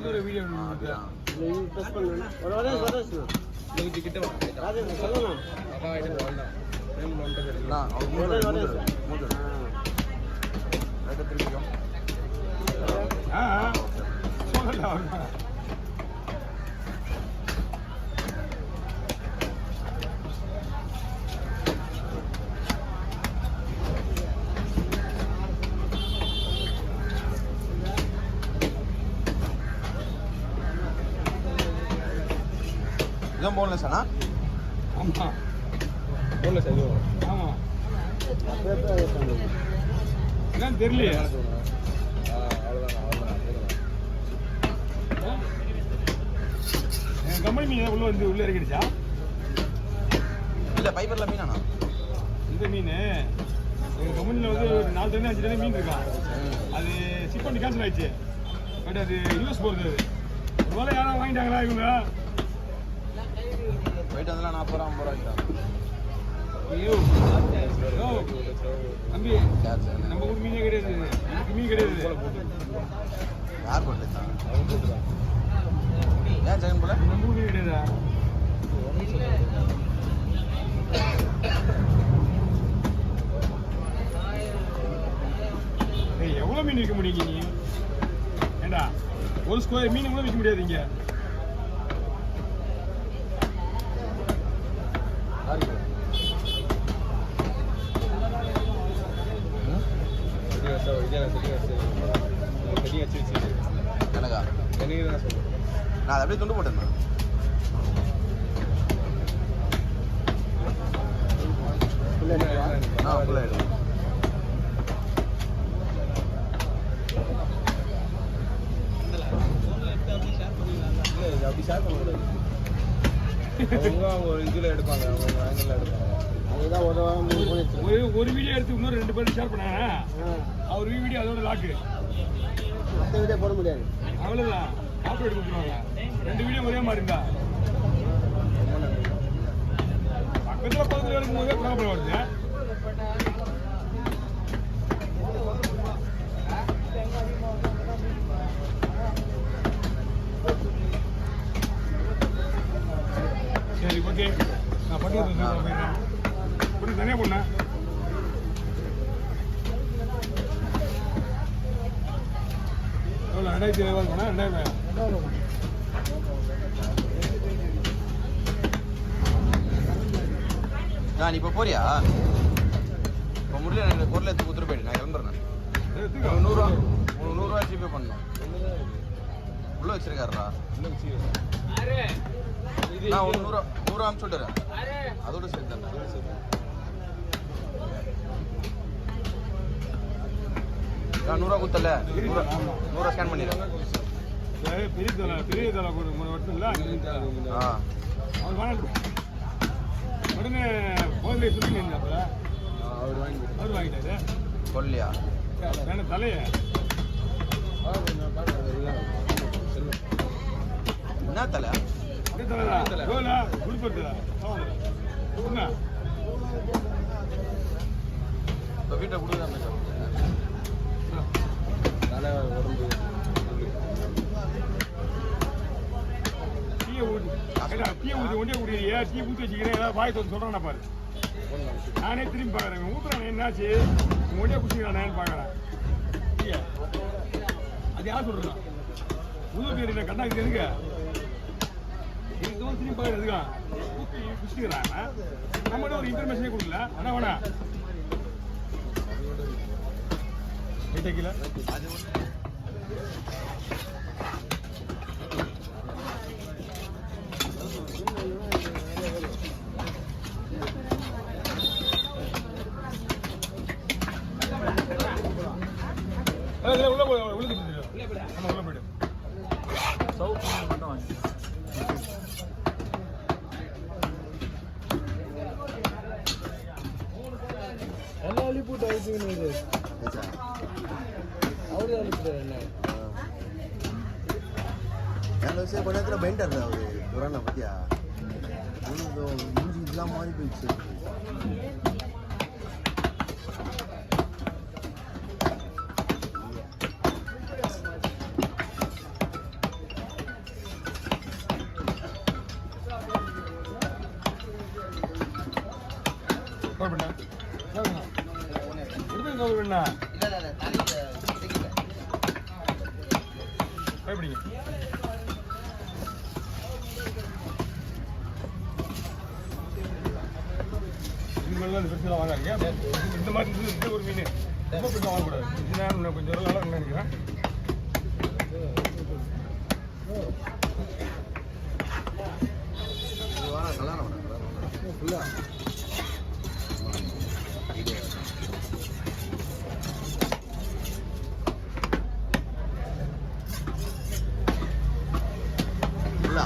ஒரு video press பண்ணணும் ஒரு வரேன் நீங்க கிட்ட வாங்க அது சொல்லணும் அப்பா ஐட்டம் வரலாம் நேம் வந்து அண்ணா அவங்க மூணு ரைட் திருப்பிக்கும் சொல்லல இதான் போன்லெஸ் அண்ணா ஆமா போன்லெஸ் ஐயோ ஆமா என்னன்னு தெரியலையே கம்பெனி மீன் உள்ள இறக்கிடுச்சா இல்லை பைப்பரில் மீனாண்ணா இந்த மீன் எங்கள் கம்பெனியில் வந்து ஒரு 4 டன்னு 5 டன்னு மீன் இருக்கான் அது ஷிப் பண்ணி கேன்சல் ஆயிடுச்சு பட் அது யூஎஸ் போகிறது ஒரு வேலை யாராவது வாங்கிட்டாங்களா இவங்க போயிட்டு வந்தெல்லாம் 40 ரூபா 50 ரூபாய்க்கு ஐயோ தம்பி நம்ம ஊர் மீனே கிடையாது எனக்கு மீன் கிடையாது யார் போட்டு ஏன் ஜெகன் போல நம்ம ஊர் மீன் கிடையாதா எவ்வளோ மீன் விற்க முடியுங்க நீ ஏண்டா ஒரு ஸ்கொயர் மீன் கூட விற்க முடியாது இங்கே எனக்கா நான் அதை அப்படியே துண்டு போட்டேன் ஃபுல்லாகிடும் அப்படி ஷேர் பண்ணக்கூடாது அவங்க ஒரு இதில் எடுப்பாங்க அவங்க ஆங்கிளில் எடுப்பாங்க அதுதான் ஒரு வாரம் 3 போயிடுச்சு ஒரு வீடியோ எடுத்து இன்னொரு 2 பேரும் ஷேர் பண்ணாங்க அவர் வீடியோ அதோட லாக்கு மற்ற வீடியோ போட முடியாது அவ்வளோதான் ஆப்ரேட் கொடுத்துருவாங்க 2 வீடியோ ஒரே மாதிரி இருந்தா பக்கத்தில் எடுக்கும்போதே ப்ராப்ளம் வருது சரி ஓகே நான் பக்கத்தில் போயிடுறேன் கொஞ்சம் தனியாக பண்ணேன் எவ்வளோ 2700 போனா 2000 நான் இப்போ போறியா இப்போ முரளி எனக்கு பொருள் எடுத்து கொடுத்துட்டு போயிடு நான் கிளம்புறேன் 100 ரூபா ஜிபே பண்ணணும் உள்ள வச்சிருக்காருடா நான் 100 அனுப்பிச்சு விட்டுறேன் அதோட சரி தான் நான் 100 கொடுத்தல 100 ஸ்கேன் பண்ணிடுறேன் பெரிய தலை மட்டும் இல்லை அவர் வாங்கிட்டு உடனே போதிலே சொல்லி இருந்தாப்புல அவர் வாங்கிட்டாரு சொல்லியா வேணும் தலைய என்ன தலை இப்போ வீட்டை கொடுக்குறாங்க தலை உடம்பு டீயை ஊற்றி ஒன்றே குடிக்கிறியா டீ ஊற்றி வச்சுக்கிறேன் ஏதாவது வாய் தோற்று சொல்கிறேன் பாரு நானே திரும்பி பார்க்குறேன் ஊற்றுறானே என்னாச்சு ஒன்றே குடிச்சிக்கிறானேன்னு பார்க்குறேன் டீயா அது யார் சொல்கிறான் உதவி பேர் கண்டாக்கு எதுங்க திரும்பி பார்க்குறதுக்கா ஊற்றி குடிச்சிக்கிறாங்க நம்மகிட்ட ஒரு இன்ஃபர்மேஷனே கொடுக்கல ஆனால் வேணா கிலோ உள்ள போயிடும் உள்ள போயிடும் சவுத் மட்டும் வாங்கி எல்லாம் அழிப்புட்டு அழிச்சுன்னு அவரு அழிப்புறாரு என்ன கொஞ்ச நேரத்தில் பெயிண்டர் அவரு புராணா பத்தியா மூஞ்சி இதெல்லாம் மாறி போயிடுச்சு விடுண்ணா இல்ல இல்ல தண்ணி குடிக்கல. பயப்படிங்க. இது மேல பெருசாக வாங்காதீங்க. இந்த மாதிரி இந்த ஒரு மீன் ரொம்ப பெருசாக வாங்கக்கூடாது. இது நான் கொஞ்சம் நல்லா நினைக்கிறேன். இது வாடா கல்யாணம் ஃபுல்லா இல்ல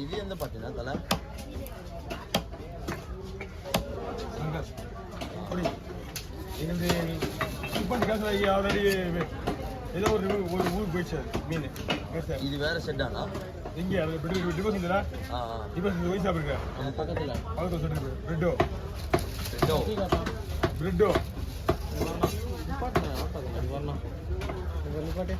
இது எந்த பாட்டுனா தலை அப்படி எங்களுக்கு இப்போ காசு ஆல்ரெடி ஏதோ ஒரு ஊருக்கு போயிடுச்சு மீன் சார். இது வேற செட்டானா எங்கே அது டிவோர்ஸ் இல்லைடா. டிவோர்ஸ் வயசு சாப்பிடுங்க நம்ம பக்கத்தில் பக்கத்தில் சொல்லுங்க. பிரெட்டோ செட்டோ பிரெட்டோ வரணும் நிப்பாட்டு.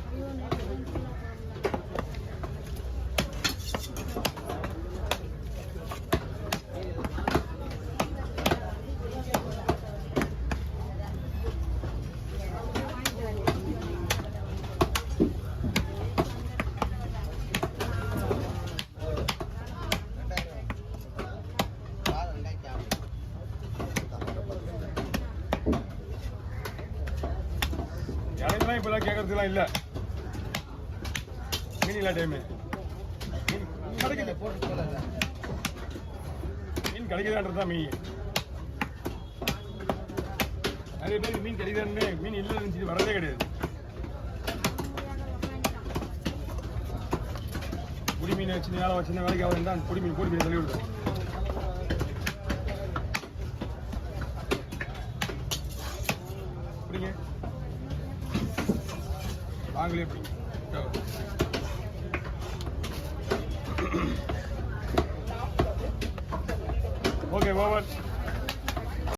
யாரையும் இப்போலாம் கேட்கறதுலாம் இல்லை. மீன் இல்லை டைமு கிடைக்குது. மீன் கிடைக்குதான்றது தான் மீன். நிறைய பேர் மீன் கிடைக்குதான்னு மீன் இல்லைன்னு நினச்சிட்டு வரதே கிடையாது. புடி மீன் சின்ன வேலை சின்ன வேலைக்கு ஆகுது தான் புடி மீன் போடி மீன் தள்ளி விடுது. பிடிங்க வாங்களே பிடிங்க. Okay over.